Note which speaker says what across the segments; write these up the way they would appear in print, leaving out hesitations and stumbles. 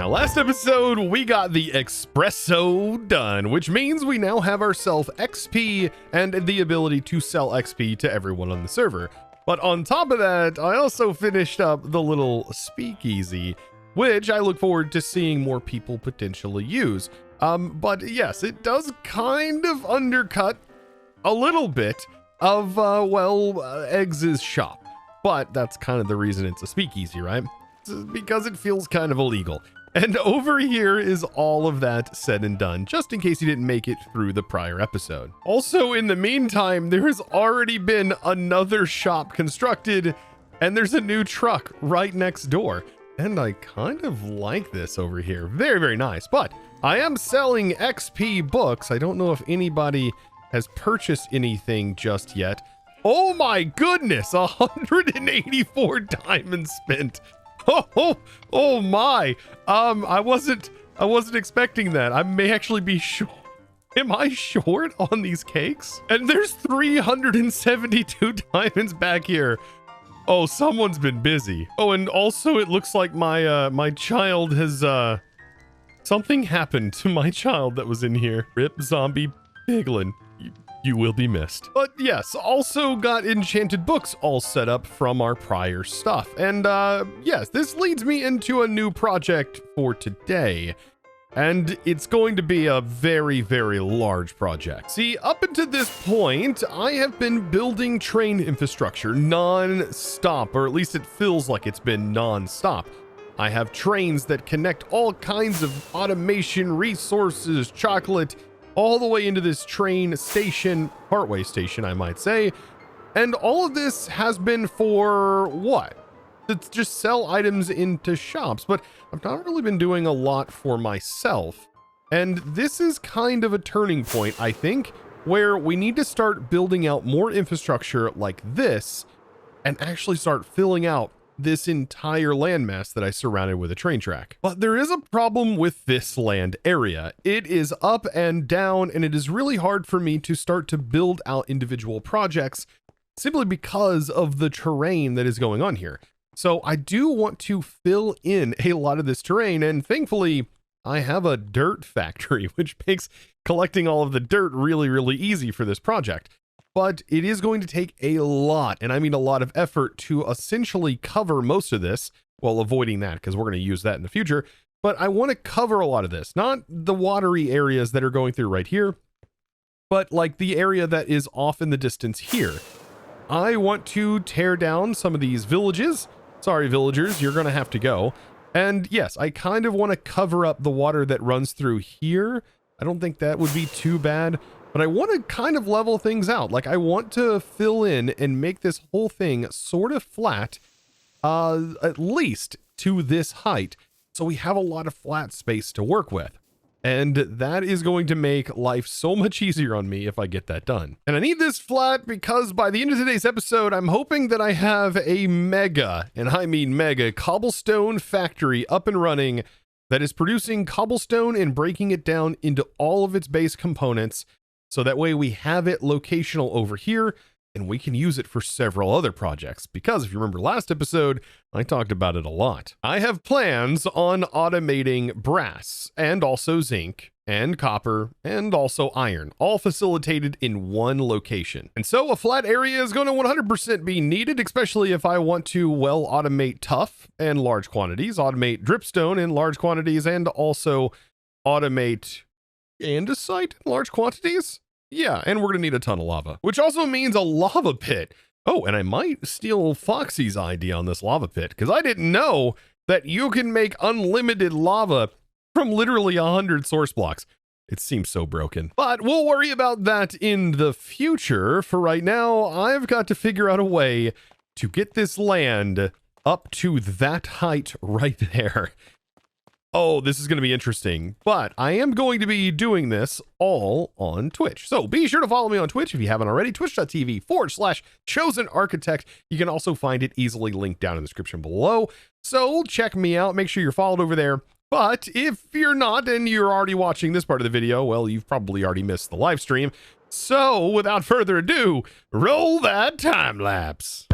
Speaker 1: Now, last episode, we got the espresso done, which means we now have ourselves XP and the ability to sell XP to everyone on the server. But on top of that, I also finished up the little speakeasy, which I look forward to seeing more people potentially use. But yes, it does kind of undercut a little bit of, Eggs' shop. But that's kind of the reason it's a speakeasy, right? It's because it feels kind of illegal. And over here is all of that said and done, just in case you didn't make it through the prior episode. Also, in the meantime, there has already been another shop constructed, and there's a new truck right next door. And I kind of like this over here. Very, very nice. But I am selling XP books. I don't know if anybody has purchased anything just yet. Oh my goodness, 184 diamonds spent. Oh my. I wasn't expecting that. I may actually be short. Am I short on these cakes? And there's 372 diamonds back here. Oh, someone's been busy. Oh, and also it looks like my child has, something happened to my child that was in here. Rip zombie piglin. You will be missed. But yes, also got enchanted books all set up from our prior stuff. And yes, this leads me into a new project for today. And it's going to be a very, very large project. See, up until this point, I have been building train infrastructure non-stop, or at least it feels like it's been non-stop. I have trains that connect all kinds of automation, resources, chocolate, all the way into this train station, partway station, I might say. And all of this has been for what? To just sell items into shops, but I've not really been doing a lot for myself. And this is kind of a turning point, I think, where we need to start building out more infrastructure like this and actually start filling out this entire landmass that I surrounded with a train track. But there is a problem with this land area. It is up and down, and it is really hard for me to start to build out individual projects simply because of the terrain that is going on here. So I do want to fill in a lot of this terrain, and thankfully I have a dirt factory, which makes collecting all of the dirt really, really easy for this project. But it is going to take a lot, and I mean a lot of effort to essentially cover most of this, while avoiding that, because we're going to use that in the future. But I want to cover a lot of this, not the watery areas that are going through right here, but like the area that is off in the distance here. I want to tear down some of these villages. Sorry, villagers, you're going to have to go. And yes, I kind of want to cover up the water that runs through here. I don't think that would be too bad. But I want to kind of level things out. Like, I want to fill in and make this whole thing sort of flat, at least to this height, so we have a lot of flat space to work with. And that is going to make life so much easier on me if I get that done. And I need this flat because by the end of today's episode, I'm hoping that I have a mega, and I mean mega, cobblestone factory up and running that is producing cobblestone and breaking it down into all of its base components. So that way we have it locational over here and we can use it for several other projects. Because if you remember last episode, I talked about it a lot. I have plans on automating brass and also zinc and copper and also iron, all facilitated in one location. And so a flat area is going to 100% be needed, especially if I want to, well, automate tuff in large quantities, automate dripstone in large quantities, and also automate andesite in large quantities? Yeah, and we're gonna need a ton of lava, which also means a lava pit. Oh, and I might steal Foxy's idea on this lava pit, because I didn't know that you can make unlimited lava from literally 100 source blocks. It seems so broken, but we'll worry about that in the future. For right now, I've got to figure out a way to get this land up to that height right there. Oh, this is going to be interesting, but I am going to be doing this all on Twitch. So be sure to follow me on Twitch if you haven't already, twitch.tv/ChosenArchitect. You can also find it easily linked down in the description below. So check me out. Make sure you're followed over there. But if you're not and you're already watching this part of the video, well, you've probably already missed the live stream. So without further ado, roll that time lapse.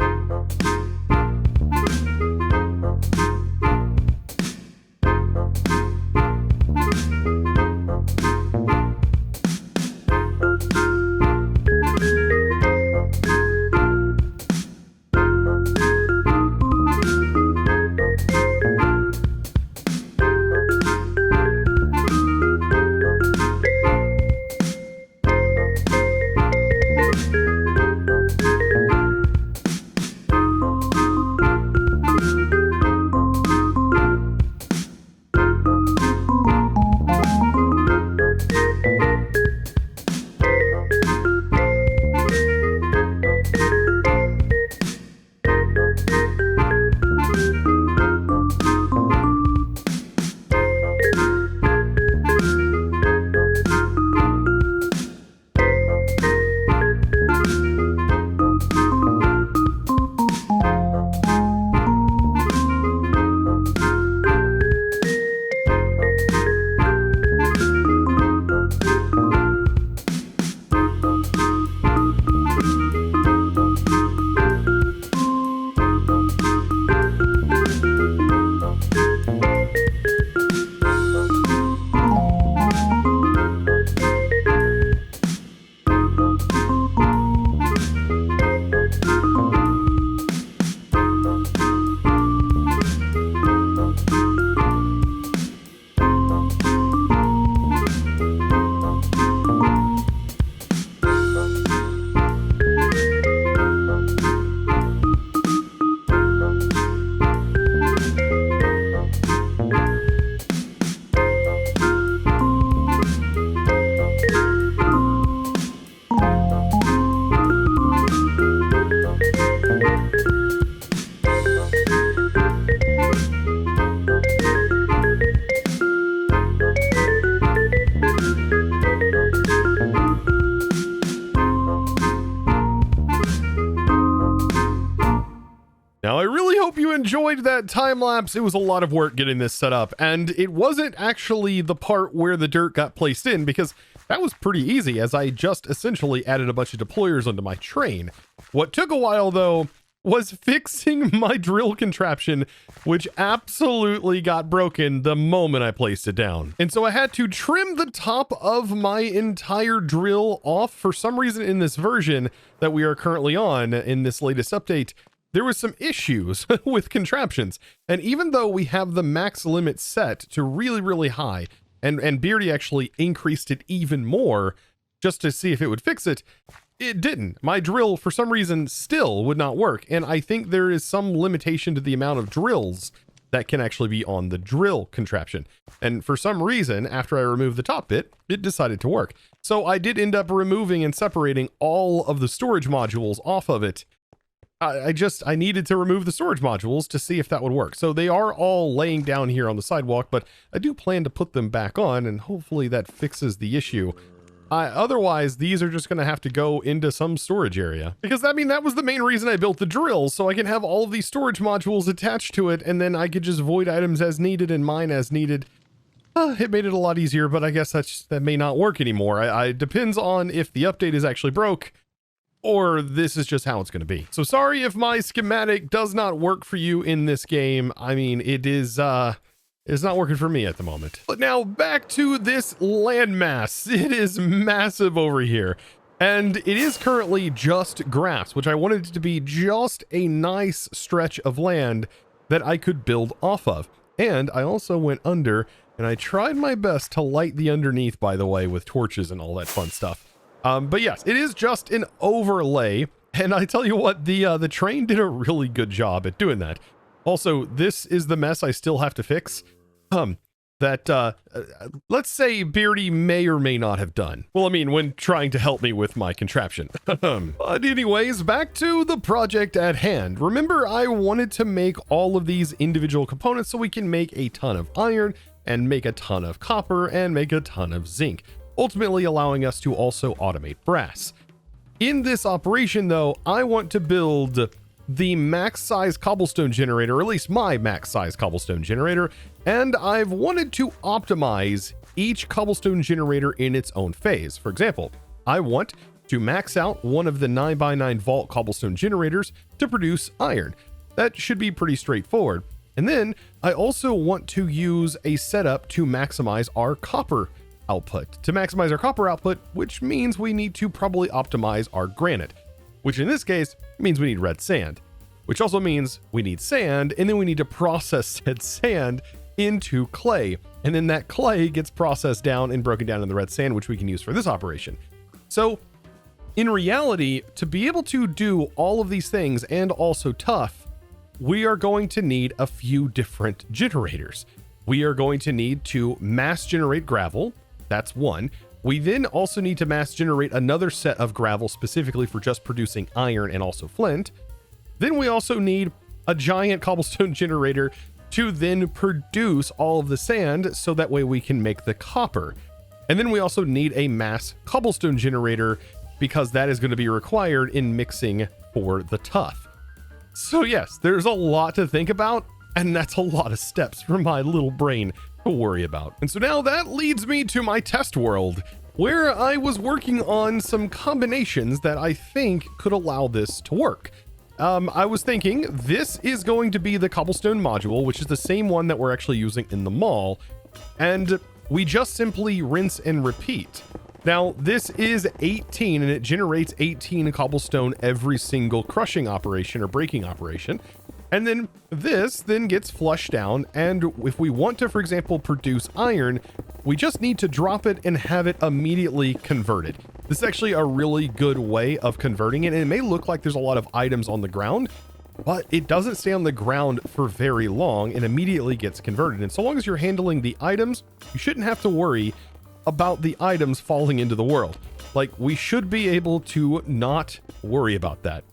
Speaker 1: enjoyed that time lapse. It was a lot of work getting this set up, and it wasn't actually the part where the dirt got placed in, because that was pretty easy, as I just essentially added a bunch of deployers onto my train. What took a while, though, was fixing my drill contraption, which absolutely got broken the moment I placed it down. And so I had to trim the top of my entire drill off. For some reason in this version that we are currently on, in this latest update, there was some issues with contraptions. And even though we have the max limit set to really, really high, and Beardy actually increased it even more just to see if it would fix it, it didn't. My drill, for some reason, still would not work. And I think there is some limitation to the amount of drills that can actually be on the drill contraption. And for some reason, after I removed the top bit, it decided to work. So I did end up removing and separating all of the storage modules off of it. I needed to remove the storage modules to see if that would work. So they are all laying down here on the sidewalk, but I do plan to put them back on, and hopefully that fixes the issue. Otherwise, these are just going to have to go into some storage area, because I mean, that was the main reason I built the drill, so I can have all of these storage modules attached to it, and then I could just void items as needed and mine as needed. It made it a lot easier, but I guess that may not work anymore. It depends on if the update is actually broke, or this is just how it's going to be. So sorry if my schematic does not work for you in this game. I mean, it's not working for me at the moment. But now back to this landmass. It is massive over here. And it is currently just grass, which I wanted it to be just a nice stretch of land that I could build off of. And I also went under, and I tried my best to light the underneath, by the way, with torches and all that fun stuff. But yes, it is just an overlay. And I tell you what, the train did a really good job at doing that. Also, this is the mess I still have to fix. Let's say Beardy may or may not have done. Well, I mean, when trying to help me with my contraption. But anyways, back to the project at hand. Remember, I wanted to make all of these individual components so we can make a ton of iron, and make a ton of copper, and make a ton of zinc, ultimately allowing us to also automate brass. In this operation, though, I want to build the max size cobblestone generator, or at least my max size cobblestone generator, and I've wanted to optimize each cobblestone generator in its own phase. For example, I want to max out one of the 9x9 vault cobblestone generators to produce iron. That should be pretty straightforward. And then I also want to use a setup to maximize our copper output. To maximize our copper output, which means we need to probably optimize our granite, which in this case means we need red sand, which also means we need sand, and then we need to process said sand into clay. And then that clay gets processed down and broken down in the red sand, which we can use for this operation. So in reality, to be able to do all of these things and also tough, we are going to need a few different generators. We are going to need to mass generate gravel. That's one. We then also need to mass generate another set of gravel specifically for just producing iron and also flint. Then we also need a giant cobblestone generator to then produce all of the sand, so that way we can make the copper. And then we also need a mass cobblestone generator, because that is going to be required in mixing for the tuff. So yes, there's a lot to think about, and that's a lot of steps for my little brain to worry about. And so now that leads me to my test world, where I was working on some combinations that I think could allow this to work. I was thinking this is going to be the cobblestone module, which is the same one that we're actually using in the mall, and we just simply rinse and repeat. Now, this is 18, and it generates 18 cobblestone every single crushing operation or breaking operation. And then this then gets flushed down, and if we want to, for example, produce iron, we just need to drop it and have it immediately converted. This is actually a really good way of converting it, and it may look like there's a lot of items on the ground, but it doesn't stay on the ground for very long and immediately gets converted. And so long as you're handling the items, you shouldn't have to worry about the items falling into the world. Like, we should be able to not worry about that.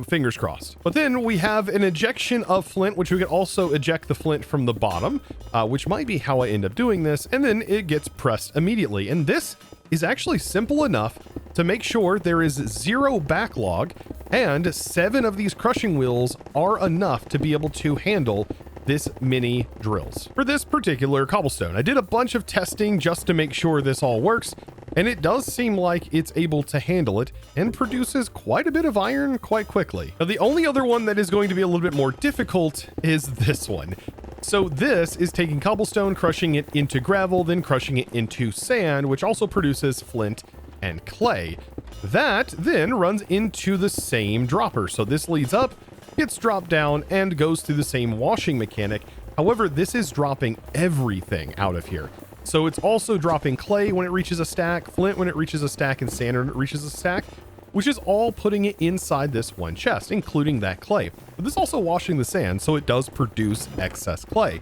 Speaker 1: Fingers crossed. But then we have an ejection of flint, which we can also eject the flint from the bottom, which might be how I end up doing this. And then it gets pressed immediately. And this is actually simple enough to make sure there is zero backlog And 7 of these crushing wheels are enough to be able to handle this mini drills for this particular cobblestone. I did a bunch of testing just to make sure this all works, and it does seem like it's able to handle it and produces quite a bit of iron quite quickly. Now, the only other one that is going to be a little bit more difficult is this one. So this is taking cobblestone, crushing it into gravel, then crushing it into sand, which also produces flint and clay. That then runs into the same dropper. So this leads up, gets dropped down, and goes through the same washing mechanic. However, this is dropping everything out of here. So it's also dropping clay when it reaches a stack, flint when it reaches a stack, and sand when it reaches a stack, which is all putting it inside this one chest, including that clay. But this is also washing the sand, so it does produce excess clay.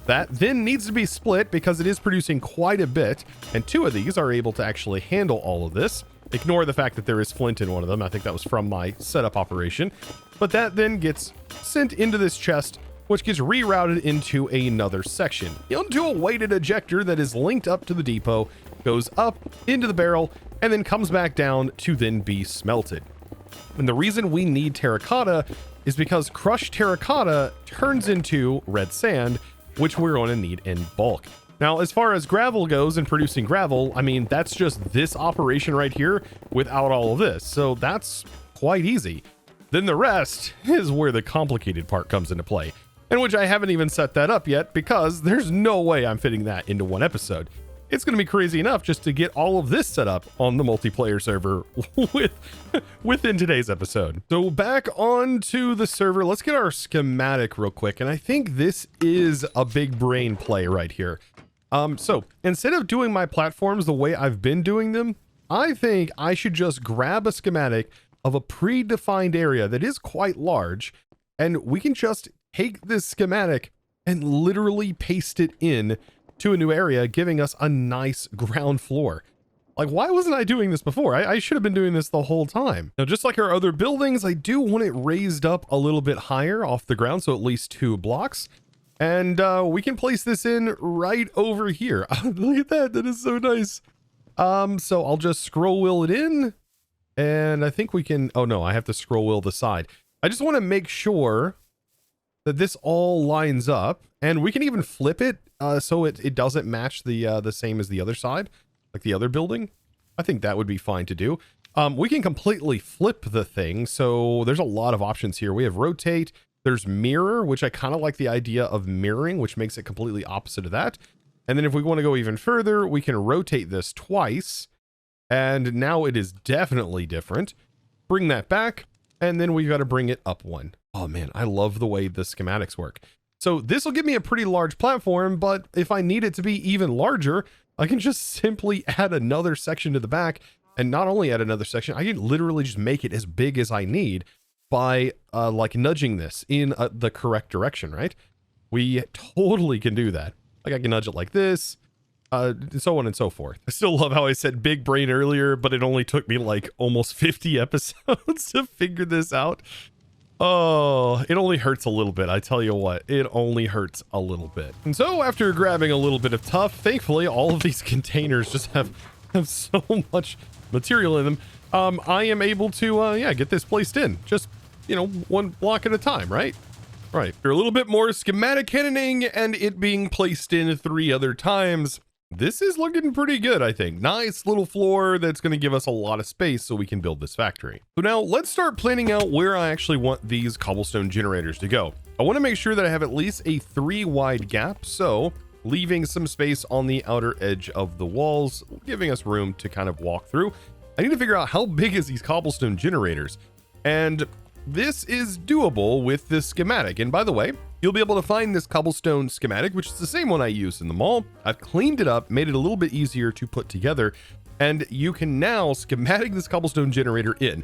Speaker 1: That then needs to be split because it is producing quite a bit, and 2 of these are able to actually handle all of this. Ignore the fact that there is flint in one of them. I think that was from my setup operation. But that then gets sent into this chest, which gets rerouted into another section, into a weighted ejector that is linked up to the depot, goes up into the barrel, and then comes back down to then be smelted. And the reason we need terracotta is because crushed terracotta turns into red sand, which we're going to need in bulk. Now, as far as gravel goes and producing gravel, I mean, that's just this operation right here without all of this. So that's quite easy. Then the rest is where the complicated part comes into play, in which I haven't even set that up yet because there's no way I'm fitting that into one episode. It's going to be crazy enough just to get all of this set up on the multiplayer server within today's episode. So back onto the server, let's get our schematic real quick. And I think this is a big brain play right here. So instead of doing my platforms the way I've been doing them, I think I should just grab a schematic of a predefined area that is quite large, and we can just take this schematic and literally paste it in to a new area, giving us a nice ground floor. Like, why wasn't I doing this before? I should have been doing this the whole time. Now, just like our other buildings, I do want it raised up a little bit higher off the ground, so at least 2 blocks. And we can place this in right over here. Look at that. That is so nice. So I'll just scroll wheel it in, and I think we can, oh no, I have to scroll wheel the side. I just want to make sure that this all lines up, and we can even flip it so it doesn't match the same as the other side, like the other building. I think that would be fine to do. We can completely flip the thing, so there's a lot of options here. We have rotate, there's mirror, which I kind of like the idea of mirroring, which makes it completely opposite of that. And then if we want to go even further, we can rotate this twice, and now it is definitely different. Bring that back, and then we've got to bring it up 1. Oh man, I love the way the schematics work. So this will give me a pretty large platform, but if I need it to be even larger, I can just simply add another section to the back, and not only add another section, I can literally just make it as big as I need by like nudging this in the correct direction, right? We totally can do that. Like I can nudge it like this, so on and so forth. I still love how I said big brain earlier, but it only took me like almost 50 episodes to figure this out. Oh, it only hurts a little bit. I tell you what, it only hurts a little bit. And so after grabbing a little bit of tough, thankfully all of these containers just have so much material in them. I am able to, yeah, get this placed in just, you know, 1 block at a time, right? Right. After a little bit more schematic cannoning and it being placed in 3 other times, this is looking pretty good, I think. Nice little floor that's going to give us a lot of space so we can build this factory. So now let's start planning out where I actually want these cobblestone generators to go. I want to make sure that I have at least a 3 wide gap, so leaving some space on the outer edge of the walls, giving us room to kind of walk through. I need to figure out how big is these cobblestone generators, and this is doable with this schematic. And by the way, you'll be able to find this cobblestone schematic, which is the same one I used in the mall. I've cleaned it up, made it a little bit easier to put together, and you can now schematic this cobblestone generator in.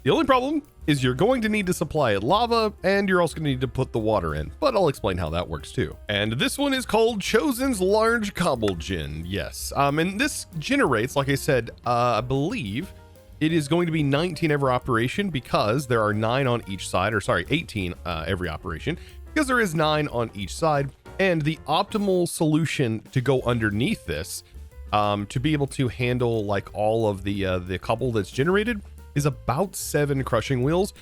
Speaker 1: The only problem is you're going to need to supply it lava, and you're also going to need to put the water in, but I'll explain how that works too. And this one is called Chosen's Large Cobble Gen. Yes, and this generates, like I said, I believe it is going to be 19 every operation because there are 9 on each side, or sorry, 18 every operation, because there is 9 on each side. And the optimal solution to go underneath this, to be able to handle like all of the cobble that's generated, is about 7 crushing wheels,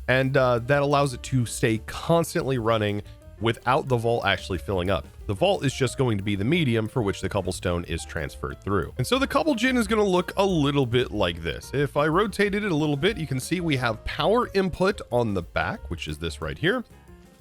Speaker 1: and that allows it to stay constantly running without the vault actually filling up. The vault is just going to be the medium for which the cobblestone is transferred through. And so the cobble gen is going to look a little bit like this. If I rotated it a little bit, you can see we have power input on the back, which is this right here,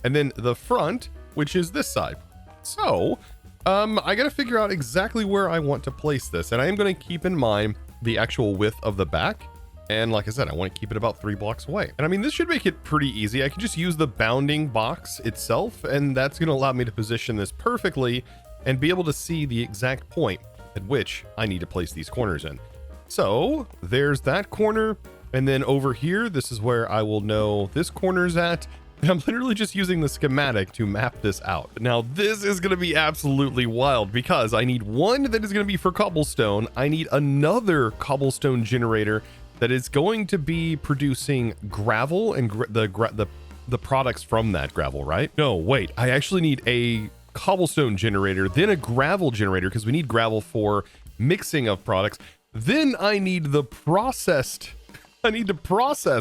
Speaker 1: and then the front, which is this side. So I got to figure out exactly where I want to place this, and I am going to keep in mind the actual width of the back. And like I said, I want to keep it about 3 blocks away. And I mean, this should make it pretty easy. I can just use the bounding box itself, and that's going to allow me to position this perfectly and be able to see the exact point at which I need to place these corners in. So there's that corner. And then over here, this is where I will know this corner's at. And I'm literally just using the schematic to map this out. Now, this is going to be absolutely wild because I need one that is going to be for cobblestone. I need another cobblestone generator that is going to be producing gravel and the products from that gravel, right? No, wait, I actually need a cobblestone generator, then a gravel generator, because we need gravel for mixing of products. Then I need to process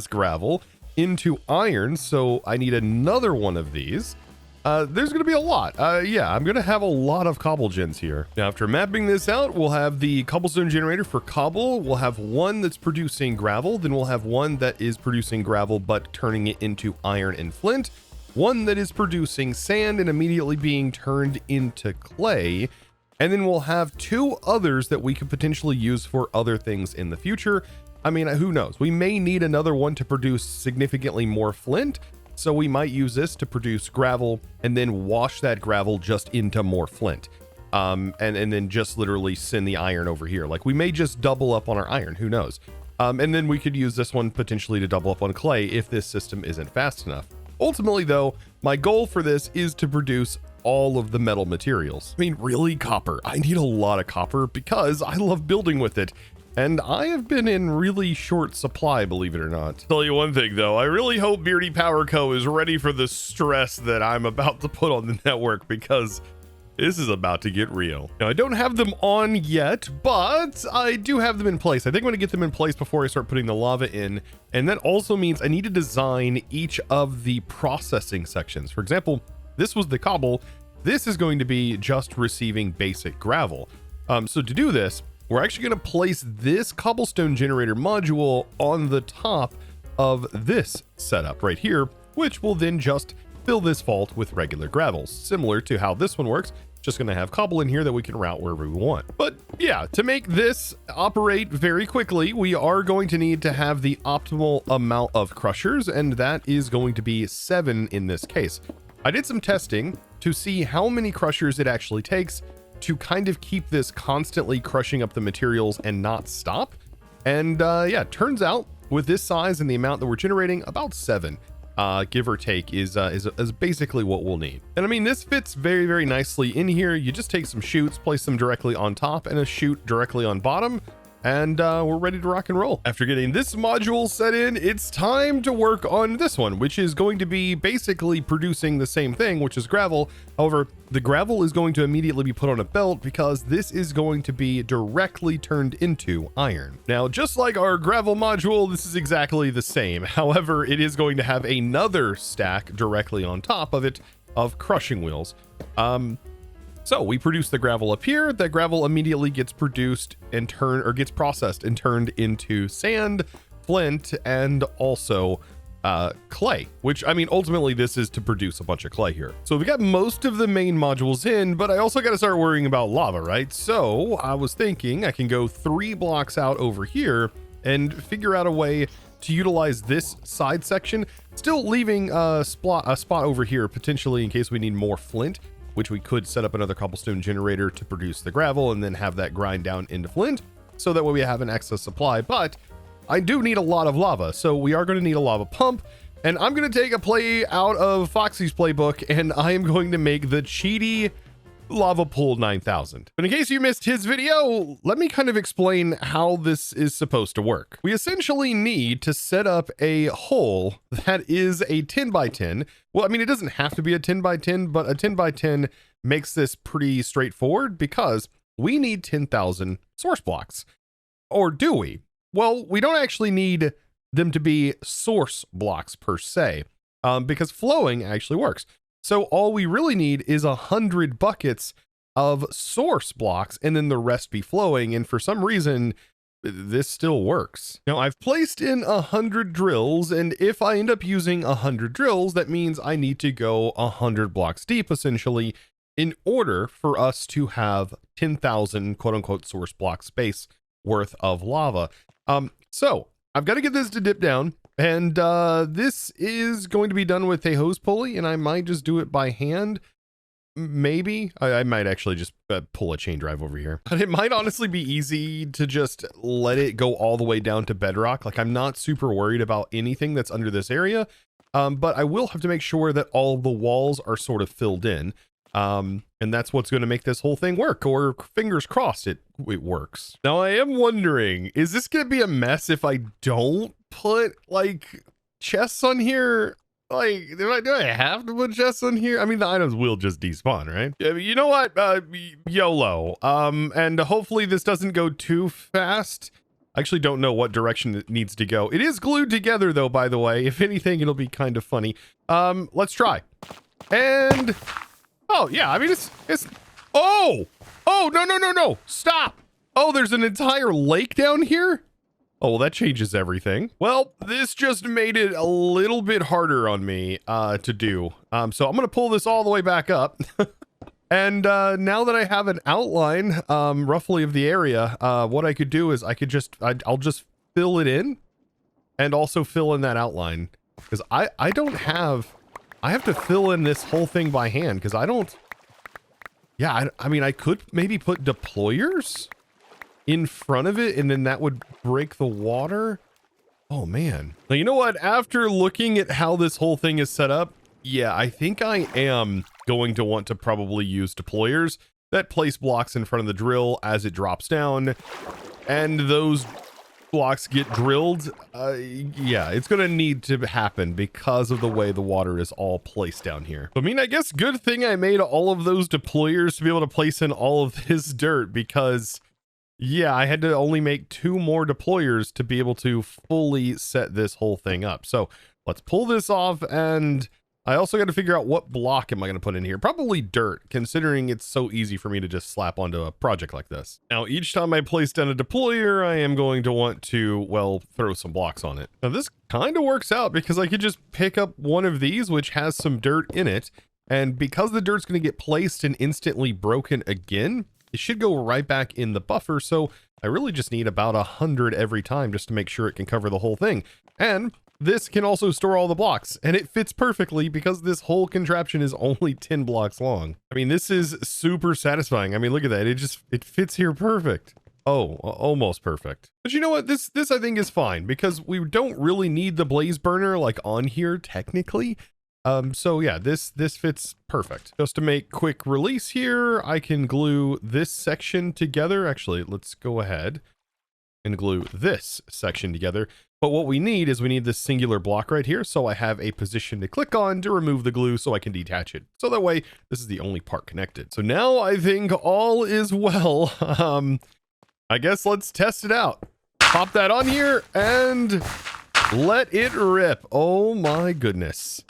Speaker 1: gravel into iron, so I need another one of these. There's going to be a lot. Yeah, I'm going to have a lot of cobble gens here. Now, after mapping this out, we'll have the cobblestone generator for cobble. We'll have one that's producing gravel. Then we'll have one that is producing gravel, but turning it into iron and flint. One that is producing sand and immediately being turned into clay. And then we'll have 2 others that we could potentially use for other things in the future. I mean, who knows? We may need another one to produce significantly more flint. So we might use this to produce gravel and then wash that gravel just into more flint. And then just literally send the iron over here. Like we may just double up on our iron, who knows? And then we could use this one potentially to double up on clay if this system isn't fast enough. Ultimately though, my goal for this is to produce all of the metal materials. I mean, really, copper. I need a lot of copper because I love building with it. And I have been in really short supply, believe it or not. Tell you one thing though, I really hope Beardy Power Co. is ready for the stress that I'm about to put on the network because this is about to get real. Now, I don't have them on yet, but I do have them in place. I think I'm gonna get them in place before I start putting the lava in. And that also means I need to design each of the processing sections. For example, this was the cobble. This is going to be just receiving basic gravel. So to do this, we're actually going to place this cobblestone generator module on the top of this setup right here, which will then just fill this vault with regular gravels, similar to how this one works. Just going to have cobble in here that we can route wherever we want. But yeah, to make this operate very quickly, we are going to need to have the optimal amount of crushers, and that is going to be 7 in this case. I did some testing to see how many crushers it actually takes to kind of keep this constantly crushing up the materials and not stop. And yeah, turns out with this size and the amount that we're generating, about 7, give or take, is basically what we'll need. And I mean, this fits very, very nicely in here. You just take some chutes, place them directly on top and a chute directly on bottom, and we're ready to rock and roll. After getting this module set in, it's time to work on this one, which is going to be basically producing the same thing, which is gravel. However, the gravel is going to immediately be put on a belt because this is going to be directly turned into iron. Now, just like our gravel module, this is exactly the same. However, it is going to have another stack directly on top of it of crushing wheels. So we produce the gravel up here. That gravel immediately gets produced and gets processed and turned into sand, flint, and also clay, which, I mean, ultimately this is to produce a bunch of clay here. So we got most of the main modules in, but I also got to start worrying about lava, right? So I was thinking I can go 3 blocks out over here and figure out a way to utilize this side section, still leaving a spot over here potentially in case we need more flint, which we could set up another cobblestone generator to produce the gravel and then have that grind down into flint. So that way we have an excess supply, but I do need a lot of lava. So we are going to need a lava pump, and I'm going to take a play out of Foxy's playbook, and I am going to make the cheaty lava pool 9000. But in case you missed his video, let me kind of explain how this is supposed to work. We essentially need to set up a hole that is a 10 by 10. Well, I mean, it doesn't have to be a 10 by 10, but a 10 by 10 makes this pretty straightforward because we need 10,000 source blocks. Or do we? Well, we don't actually need them to be source blocks per se, because flowing actually works. So all we really need is 100 buckets of source blocks and then the rest be flowing. And for some reason, this still works. Now I've placed in 100 drills, and if I end up using 100 drills, that means I need to go 100 blocks deep essentially in order for us to have 10,000 quote unquote source block space worth of lava. So I've got to get this to dip down, and this is going to be done with a hose pulley, and I might just do it by hand. Maybe I might actually just pull a chain drive over here, but it might honestly be easy to just let it go all the way down to bedrock. Like, I'm not super worried about anything that's under this area, but I will have to make sure that all the walls are sort of filled in. And that's what's going to make this whole thing work, or fingers crossed it works. Now I am wondering, is this going to be a mess if I don't put like chests on here? Like, do I have to put chests on here? I mean, the items will just despawn, right? Yeah, but you know what? YOLO. And hopefully this doesn't go too fast. I actually don't know what direction it needs to go. It is glued together though, by the way. If anything, it'll be kind of funny. Let's try. And oh yeah, I mean it's oh no, stop. Oh, there's an entire lake down here. Oh, well, that changes everything. Well, this just made it a little bit harder on me to do. So I'm gonna pull this all the way back up. And now that I have an outline roughly of the area, what I could do is I'll just fill it in and also fill in that outline, because I have to fill in this whole thing by hand, because I don't. Yeah, I mean, I could maybe put deployers in front of it, and then that would break the water. Oh man. Now, you know what? After looking at how this whole thing is set up, yeah, I think I am going to want to probably use deployers that place blocks in front of the drill as it drops down, and those blocks get drilled. Yeah, it's gonna need to happen because of the way the water is all placed down here. I mean, I guess good thing I made all of those deployers to be able to place in all of this dirt, because yeah, I had to only make 2 more deployers to be able to fully set this whole thing up. So let's pull this off, and I also got to figure out what block am I going to put in here. Probably dirt, considering it's so easy for me to just slap onto a project like this. Now, each time I place down a deployer, I am going to want to, well, throw some blocks on it. Now, this kind of works out because I could just pick up one of these, which has some dirt in it. And because the dirt's going to get placed and instantly broken again, it should go right back in the buffer. So I really just need about 100 every time just to make sure it can cover the whole thing. And this can also store all the blocks, and it fits perfectly because this whole contraption is only 10 blocks long. I mean, this is super satisfying. I mean, look at that. It fits here perfect. Oh, almost perfect. But you know what? This I think is fine, because we don't really need the blaze burner like on here technically. So yeah, this fits perfect. Just to make quick release here, I can glue this section together. Actually, let's go ahead and glue this section together. But what we need is we need this singular block right here. So I have a position to click on to remove the glue so I can detach it. So that way, this is the only part connected. So now I think all is well. I guess let's test it out. Pop that on here and let it rip. Oh my goodness.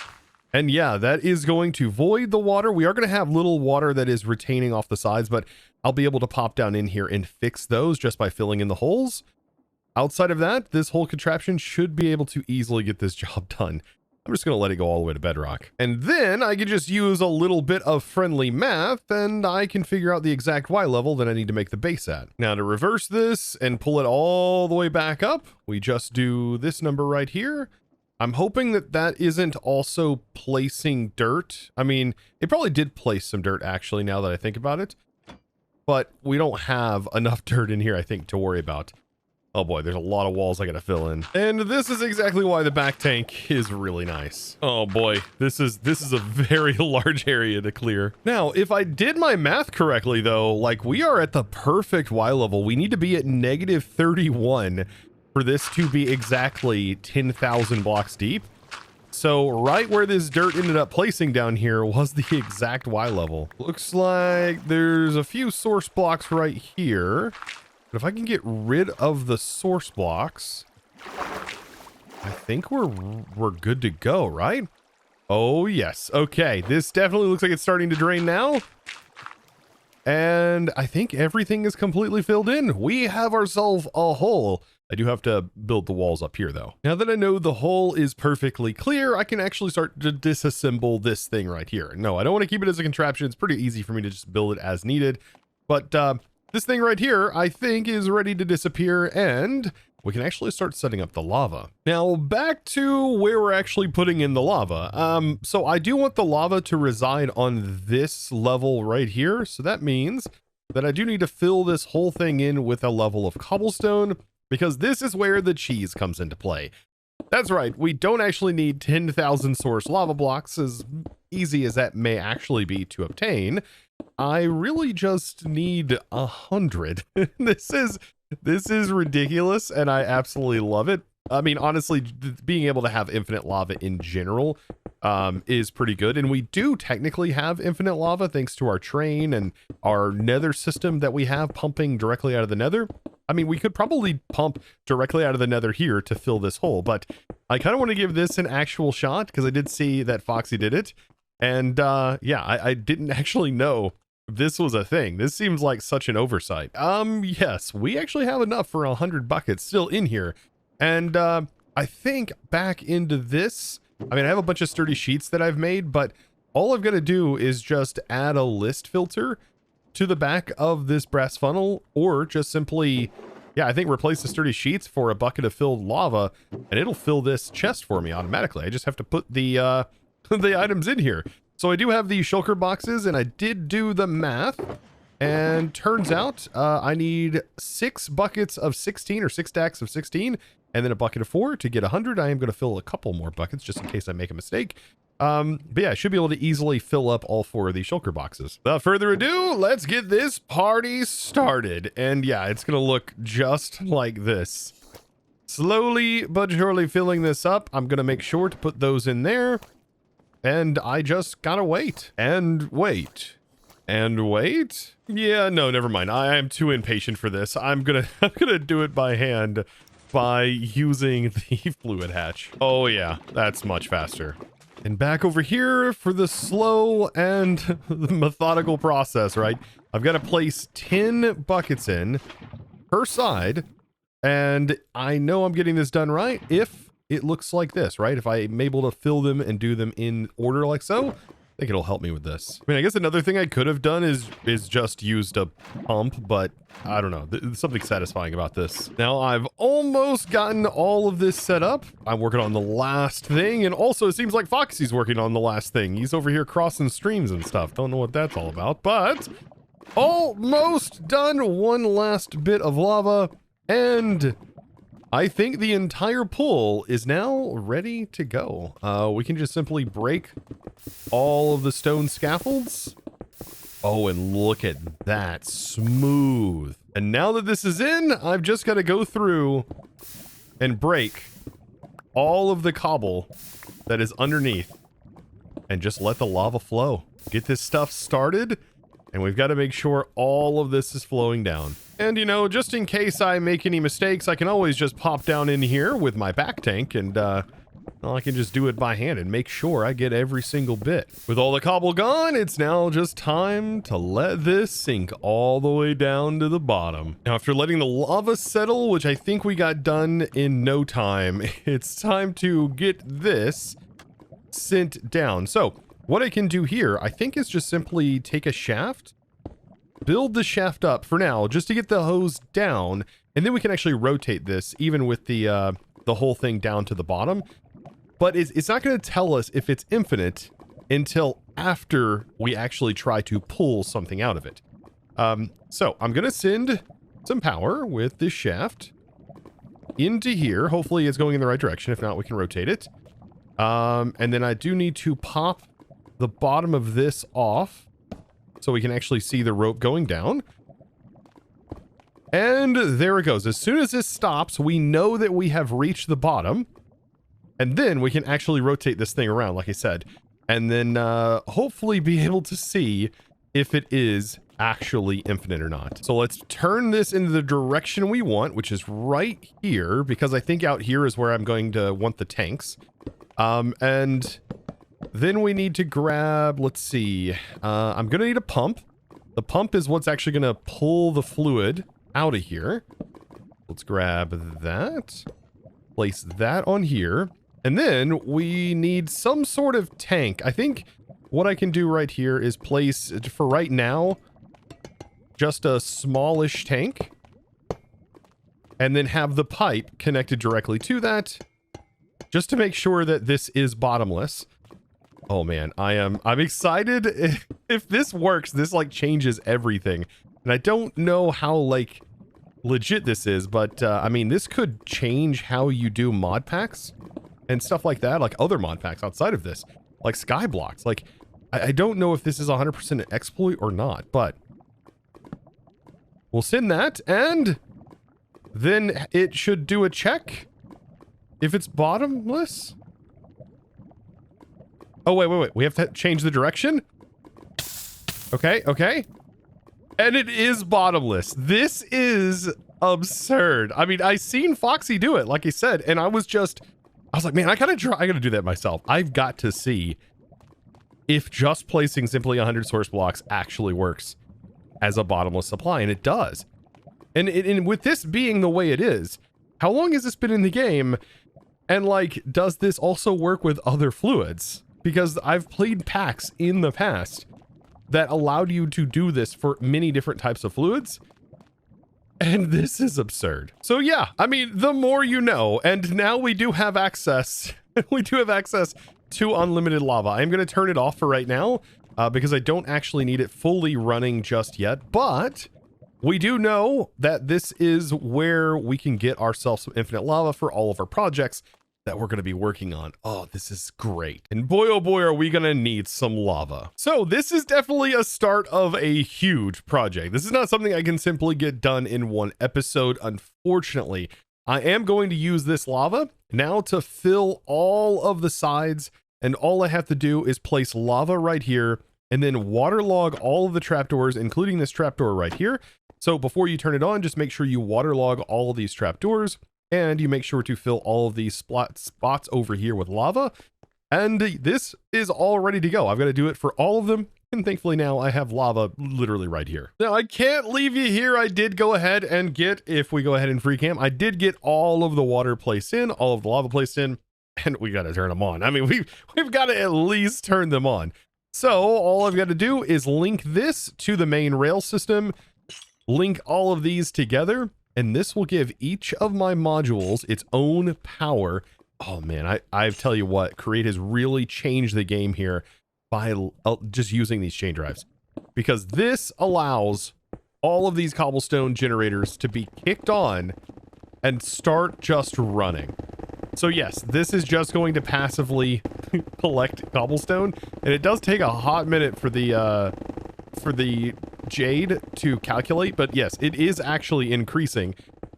Speaker 1: And yeah, that is going to void the water. We are going to have little water that is retaining off the sides, but I'll be able to pop down in here and fix those just by filling in the holes. Outside of that, this whole contraption should be able to easily get this job done. I'm just going to let it go all the way to bedrock. And then I can just use a little bit of friendly math, and I can figure out the exact Y level that I need to make the base at. Now to reverse this and pull it all the way back up, we just do this number right here. I'm hoping that that isn't also placing dirt. I mean, it probably did place some dirt actually, now that I think about it, but we don't have enough dirt in here, I think, to worry about. Oh boy, there's a lot of walls I gotta fill in. And this is exactly why the back tank is really nice. Oh boy, this is a very large area to clear. Now, if I did my math correctly though, like we are at the perfect Y level. We need to be at -31 for this to be exactly 10,000 blocks deep. So right where this dirt ended up placing down here was the exact Y level. Looks like there's a few source blocks right here. But if I can get rid of the source blocks, I think we're good to go, right? Oh, yes. Okay, this definitely looks like it's starting to drain now. And I think everything is completely filled in. We have ourselves a hole. I do have to build the walls up here, though. Now that I know the hole is perfectly clear, I can actually start to disassemble this thing right here. No, I don't want to keep it as a contraption. It's pretty easy for me to just build it as needed. But this thing right here, I think, is ready to disappear, and we can actually start setting up the lava. Now, back to where we're actually putting in the lava. So I do want the lava to reside on this level right here. So that means that I do need to fill this whole thing in with a level of cobblestone, because this is where the cheese comes into play. That's right, we don't actually need 10,000 source lava blocks, as easy as that may actually be to obtain. I really just need 100. This is ridiculous, and I absolutely love it. I mean, honestly, being able to have infinite lava in general is pretty good. And we do technically have infinite lava thanks to our train and our nether system that we have pumping directly out of the nether. I mean, we could probably pump directly out of the nether here to fill this hole, but I kind of want to give this an actual shot because I did see that Foxy did it. And yeah, I didn't actually know this was a thing. This seems like such an oversight. Yes, we actually have enough for 100 buckets still in here. And I think back into this, I mean, I have a bunch of sturdy sheets that I've made, but all I've got to do is just add a list filter to the back of this brass funnel, or just simply, yeah, I think replace the sturdy sheets for a bucket of filled lava, and it'll fill this chest for me automatically. I just have to put the the items in here. So I do have the shulker boxes, and I did do the math, and turns out I need 6 buckets of 16, or 6 stacks of 16, and then a bucket of 4 to get 100. I am going to fill a couple more buckets just in case I make a mistake. But yeah, I should be able to easily fill up all 4 of these shulker boxes. Without further ado, let's get this party started. And yeah, it's going to look just like this. Slowly but surely filling this up. I'm going to make sure to put those in there. And I just gotta wait and wait and wait. Yeah, no, never mind. I am too impatient for this. I'm gonna do it by hand by using the fluid hatch. Oh yeah, that's much faster. And back over here for the slow and the methodical process, right? I've got to place 10 buckets in per side, and I know I'm getting this done right if it looks like this, right? If I'm able to fill them and do them in order like so, I think it'll help me with this. I mean, I guess another thing I could have done is just used a pump, but I don't know. There's something satisfying about this. Now, I've almost gotten all of this set up. I'm working on the last thing, and also it seems like Foxy's working on the last thing. He's over here crossing streams and stuff. Don't know what that's all about, but almost done. One last bit of lava, and I think the entire pool is now ready to go. We can just simply break all of the stone scaffolds. Oh, and look at that, smooth. And now that this is in, I've just got to go through and break all of the cobble that is underneath and just let the lava flow. Get this stuff started, and we've got to make sure all of this is flowing down. And, you know, just in case I make any mistakes, I can always just pop down in here with my back tank and, well, I can just do it by hand and make sure I get every single bit. With all the cobble gone, it's now just time to let this sink all the way down to the bottom. Now, after letting the lava settle, which I think we got done in no time, it's time to get this sent down. So, what I can do here, I think, is just simply take a shaft, build the shaft up for now, just to get the hose down, and then we can actually rotate this, even with the whole thing down to the bottom. But it's not going to tell us if it's infinite until after we actually try to pull something out of it. So I'm going to send some power with this shaft into here. Hopefully it's going in the right direction. If not, we can rotate it. And then I do need to pop the bottom of this off so we can actually see the rope going down. And there it goes. As soon as this stops, we know that we have reached the bottom. And then we can actually rotate this thing around, like I said. And then hopefully be able to see if it is actually infinite or not. So let's turn this into the direction we want, which is right here, because I think out here is where I'm going to want the tanks. And then we need to grab, let's see, I'm going to need a pump. The pump is what's actually going to pull the fluid out of here. Let's grab that, place that on here. And then we need some sort of tank. I think what I can do right here is place, for right now, just a smallish tank. And then have the pipe connected directly to that, just to make sure that this is bottomless. Oh man, I'm excited. If this works, this like changes everything. And I don't know how like legit this is, but I mean, this could change how you do mod packs and stuff like that, like other mod packs outside of this, like Skyblocks. Like, I don't know if this is 100% an exploit or not, but we'll send that, and then it should do a check if it's bottomless. Oh, wait. We have to change the direction? Okay. And it is bottomless. This is absurd. I mean, I seen Foxy do it, like he said, and I was like, man, I gotta do that myself. I've got to see if just placing simply 100 source blocks actually works as a bottomless supply, and it does. And with this being the way it is, how long has this been in the game? And like, does this also work with other fluids? Because I've played packs in the past that allowed you to do this for many different types of fluids. And this is absurd. So yeah, I mean, the more you know, and now we do have access. We do have access to unlimited lava. I'm going to turn it off for right now because I don't actually need it fully running just yet. But we do know that this is where we can get ourselves some infinite lava for all of our projects that we're going to be working on. Oh, this is great. And boy, oh boy, are we going to need some lava. So this is definitely a start of a huge project. This is not something I can simply get done in one episode. Unfortunately, I am going to use this lava now to fill all of the sides. And all I have to do is place lava right here and then waterlog all of the trapdoors, including this trapdoor right here. So before you turn it on, just make sure you waterlog all of these trapdoors. And you make sure to fill all of these spots over here with lava. And this is all ready to go. I've got to do it for all of them. And thankfully now I have lava literally right here. Now I can't leave you here. I did go ahead and get, if we go ahead and free cam, I did get all of the water placed in, all of the lava placed in, and we got to turn them on. I mean, we've got to at least turn them on. So all I've got to do is link this to the main rail system, link all of these together, and this will give each of my modules its own power. Oh man, I tell you what, Create has really changed the game here by just using these chain drives. Because this allows all of these cobblestone generators to be kicked on and start just running. So yes, this is just going to passively collect cobblestone. And it does take a hot minute for the jade to calculate, but yes, it is actually increasing.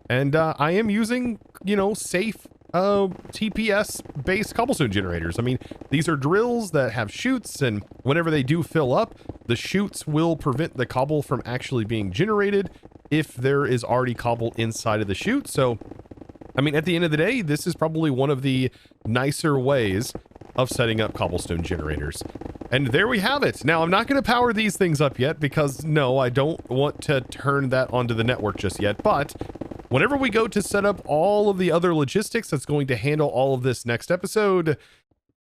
Speaker 1: And I am using, you know, safe TPS based cobblestone generators. I mean, these are drills that have chutes, and whenever they do fill up, the chutes will prevent the cobble from actually being generated if there is already cobble inside of the chute. So I mean, at the end of the day, this is probably one of the nicer ways of setting up cobblestone generators. And there we have it. Now, I'm not going to power these things up yet because, no, I don't want to turn that onto the network just yet. But whenever we go to set up all of the other logistics that's going to handle all of this next episode,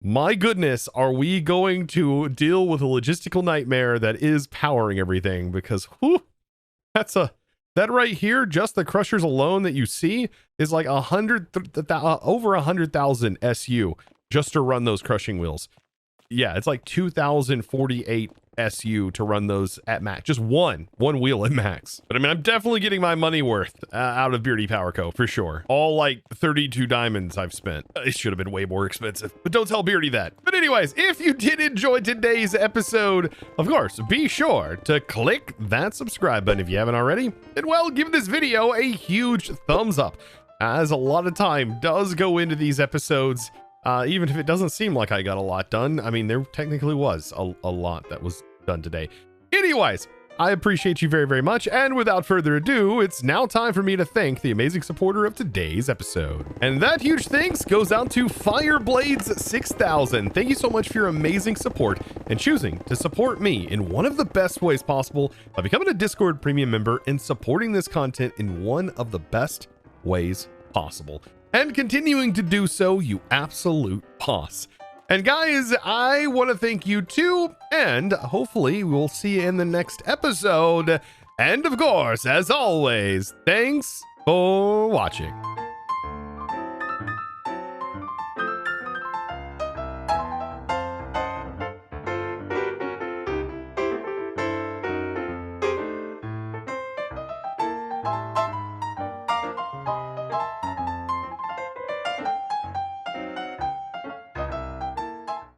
Speaker 1: my goodness, are we going to deal with a logistical nightmare that is powering everything? Because, whew, that right here, just the crushers alone that you see is like over 100,000 SU just to run those crushing wheels. Yeah, it's like 2,048 SU to run those at max. Just one wheel at max. But I mean, I'm definitely getting my money worth out of Beardy Power Co. for sure. All like 32 diamonds I've spent. It should have been way more expensive, but don't tell Beardy that. But anyways, if you did enjoy today's episode, of course, be sure to click that subscribe button if you haven't already. And well, give this video a huge thumbs up, as a lot of time does go into these episodes. Even if it doesn't seem like I got a lot done, I mean, there technically was a lot that was done today. Anyways, I appreciate you very, very much. And without further ado, it's now time for me to thank the amazing supporter of today's episode. And that huge thanks goes out to Fireblades6000. Thank you so much for your amazing support and choosing to support me in one of the best ways possible by becoming a Discord premium member and supporting this content in one of the best ways possible. And continuing to do so, you absolute boss. And guys, I want to thank you too, and hopefully we'll see you in the next episode. And of course, as always, thanks for watching.